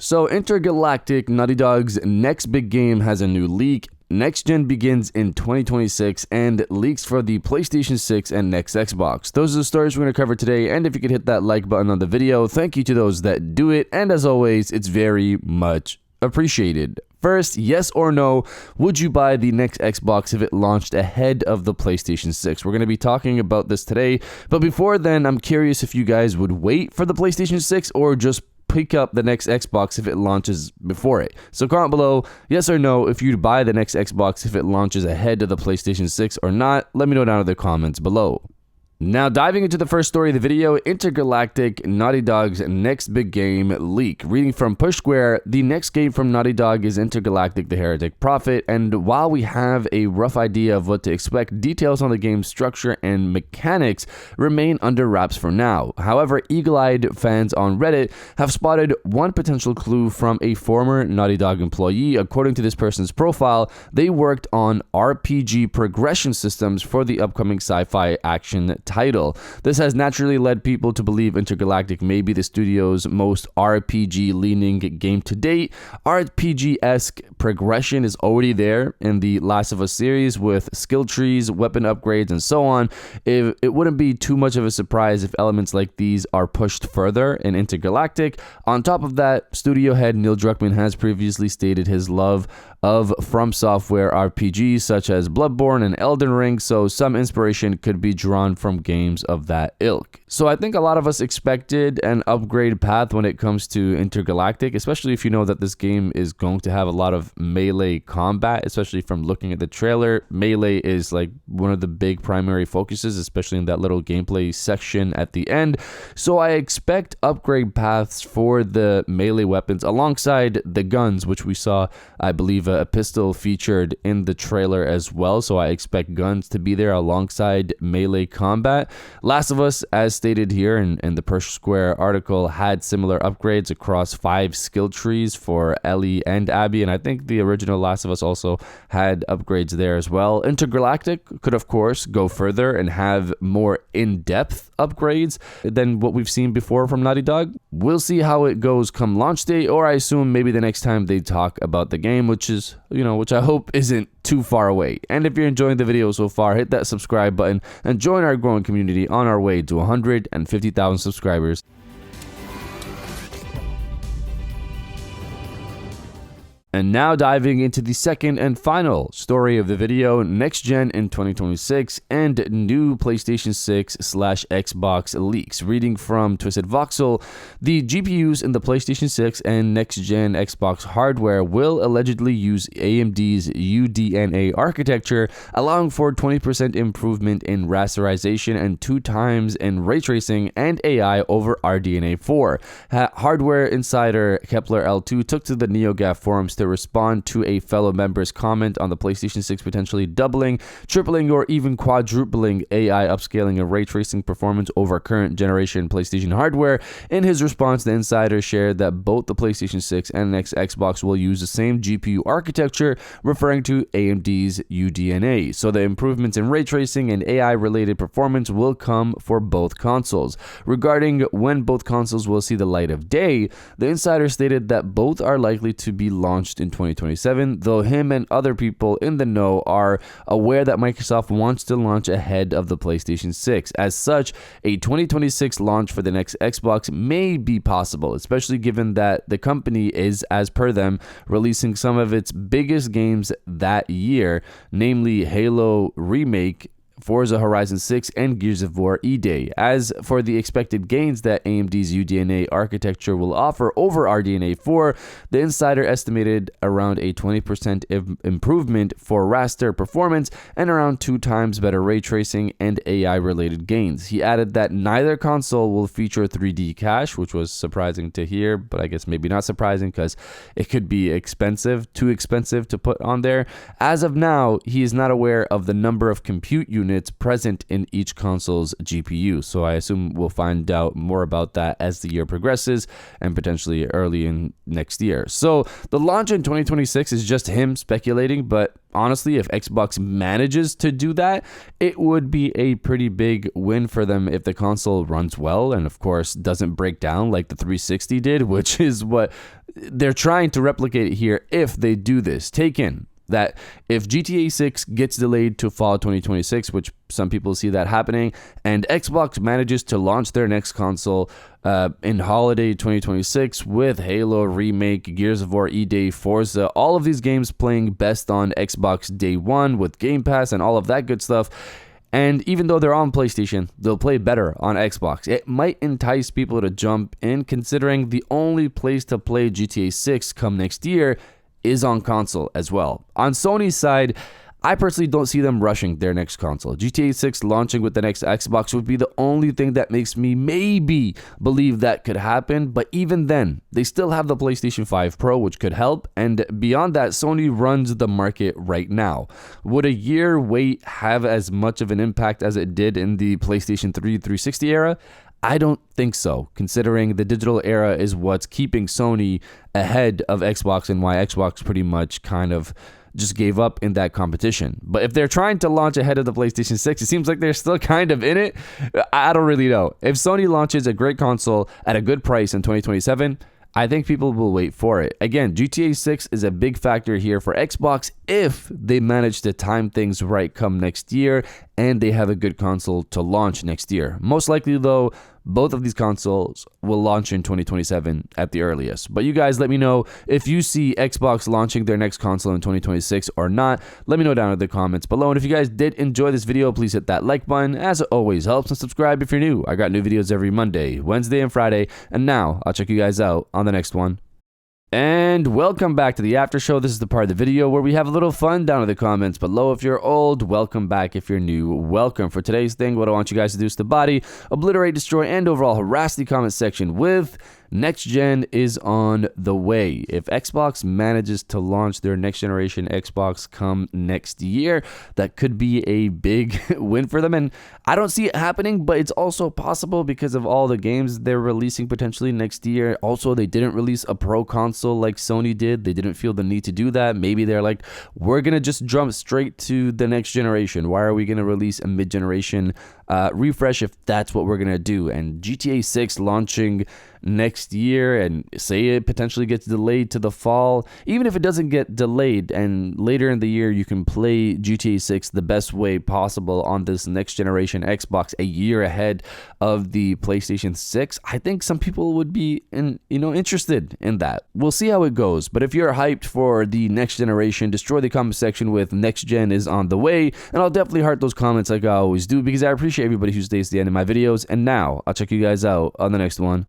So Intergalactic, Naughty Dog's next big game, has a new leak. Next gen begins in 2026 and leaks for the PlayStation 6 and next Xbox. Those are the stories we're going to cover today, and if you could hit that like button on the video, thank you to those that do it, and as always, it's very much appreciated. First, yes or no, would you buy the next Xbox if it launched ahead of the PlayStation 6? We're going to be talking about this today, but before then, I'm curious if you guys would wait for the PlayStation 6 or just pick up the next Xbox if it launches before it. So comment below, yes or no, if you'd buy the next Xbox if it launches ahead of the PlayStation 6 or not. Let me know down in the comments below. Now, diving into the first story of the video, Intergalactic, Naughty Dog's next big game leak. Reading from Push Square, the next game from Naughty Dog is Intergalactic, the Heretic Prophet, and while we have a rough idea of what to expect, details on the game's structure and mechanics remain under wraps for now. However, eagle-eyed fans on Reddit have spotted one potential clue from a former Naughty Dog employee. According to this person's profile, they worked on RPG progression systems for the upcoming sci-fi action title. This has naturally led people to believe Intergalactic may be the studio's most RPG-leaning game to date. RPG-esque progression is already there in the Last of Us series with skill trees, weapon upgrades, and so on. It wouldn't be too much of a surprise if elements like these are pushed further in Intergalactic. On top of that, studio head Neil Druckmann has previously stated his love of From Software RPGs such as Bloodborne and Elden Ring, so some inspiration could be drawn from games of that ilk. So I think a lot of us expected an upgrade path when it comes to Intergalactic, especially if you know that this game is going to have a lot of melee combat, especially from looking at the trailer. Melee is like one of the big primary focuses, especially in that little gameplay section at the end. So I expect upgrade paths for the melee weapons alongside the guns, which we saw, I believe, a pistol featured in the trailer as well. So I expect guns to be there alongside melee combat. Last of Us, as stated here in the Push Square article, had similar upgrades across 5 skill trees for Ellie and Abby, and I think the original Last of Us also had upgrades there as well. Intergalactic could, of course, go further and have more in-depth upgrades than what we've seen before from Naughty Dog. We'll see how it goes come launch day, or I assume maybe the next time they talk about the game, which I hope isn't too far away. And if you're enjoying the video so far, hit that subscribe button and join our growing community on our way to 150,000 subscribers. And now diving into the second and final story of the video, next gen in 2026 and new PlayStation 6/Xbox leaks. Reading from Twisted Voxel, the GPUs in the PlayStation 6 and next gen Xbox hardware will allegedly use AMD's UDNA architecture, allowing for 20% improvement in rasterization and 2 times in ray tracing and AI over RDNA 4. Hardware insider Kepler L2 took to the NeoGAF forums to respond to a fellow member's comment on the PlayStation 6 potentially doubling, tripling, or even quadrupling AI upscaling and ray tracing performance over current generation PlayStation hardware. In his response, the insider shared that both the PlayStation 6 and next Xbox will use the same GPU architecture, referring to AMD's UDNA. So the improvements in ray tracing and AI-related performance will come for both consoles. Regarding when both consoles will see the light of day, the insider stated that both are likely to be launched in 2027, though him and other people in the know are aware that Microsoft wants to launch ahead of the PlayStation 6. As such, a 2026 launch for the next Xbox may be possible, especially given that the company is, as per them, releasing some of its biggest games that year, namely Halo Remake, Forza Horizon 6, and Gears of War E-Day. As for the expected gains that AMD's UDNA architecture will offer over RDNA 4, the insider estimated around a 20% improvement for raster performance and around 2 times better ray tracing and AI-related gains. He added that neither console will feature 3D cache, which was surprising to hear, but I guess maybe not surprising because it could be too expensive to put on there. As of now, he is not aware of the number of compute units present in each console's GPU. So I assume we'll find out more about that as the year progresses and potentially early in next year. So the launch in 2026 is just him speculating, but honestly, if Xbox manages to do that, it would be a pretty big win for them if the console runs well and, of course, doesn't break down like the 360 did, which is what they're trying to replicate it here if they do this. Take in that if GTA 6 gets delayed to fall 2026, which some people see that happening, and Xbox manages to launch their next console in holiday 2026 with Halo Remake, Gears of War E-Day, Forza, all of these games playing best on Xbox day one with Game Pass and all of that good stuff. And even though they're on PlayStation, they'll play better on Xbox. It might entice people to jump in, considering the only place to play GTA 6 come next year is on console as well. On Sony's side, I personally don't see them rushing their next console. GTA 6 launching with the next Xbox would be the only thing that makes me maybe believe that could happen, but even then, they still have the PlayStation 5 Pro, which could help, and beyond that, Sony runs the market right now. Would a year wait have as much of an impact as it did in the PlayStation 3 360 era? I don't think so, considering the digital era is what's keeping Sony ahead of Xbox and why Xbox pretty much kind of just gave up in that competition. But if they're trying to launch ahead of the PlayStation 6, it seems like they're still kind of in it. I don't really know. If Sony launches a great console at a good price in 2027, I think people will wait for it. Again, GTA 6 is a big factor here for Xbox if they manage to time things right come next year and they have a good console to launch next year. Most likely, though, both of these consoles will launch in 2027 at the earliest. But you guys let me know if you see Xbox launching their next console in 2026 or not. Let me know down in the comments below. And if you guys did enjoy this video, please hit that like button. As it always helps, and subscribe if you're new. I got new videos every Monday, Wednesday, and Friday. And now I'll check you guys out on the next one. And welcome back to the after show. This is the part of the video where we have a little fun down in the comments below. If you're old, welcome back. If you're new, welcome. For today's thing, what I want you guys to do is to body, obliterate, destroy, and overall harass the comment section with next gen is on the way. If Xbox manages to launch their next generation Xbox come next year, that could be a big win for them. And I don't see it happening, but it's also possible because of all the games they're releasing potentially next year. Also, they didn't release a pro console like Sony did. They didn't feel the need to do that. Maybe they're like, we're going to just jump straight to the next generation. Why are we going to release a mid-generation refresh if that's what we're going to do? And GTA 6 launching next year, and say it potentially gets delayed to the fall, even if it doesn't get delayed and later in the year you can play GTA 6 the best way possible on this next generation Xbox a year ahead of the PlayStation 6, I think some people would be interested in that. We'll see how it goes, but if you're hyped for the next generation, destroy the comment section with next gen is on the way, and I'll definitely heart those comments like I always do because I appreciate everybody who stays to the end of my videos. And now I'll check you guys out on the next one.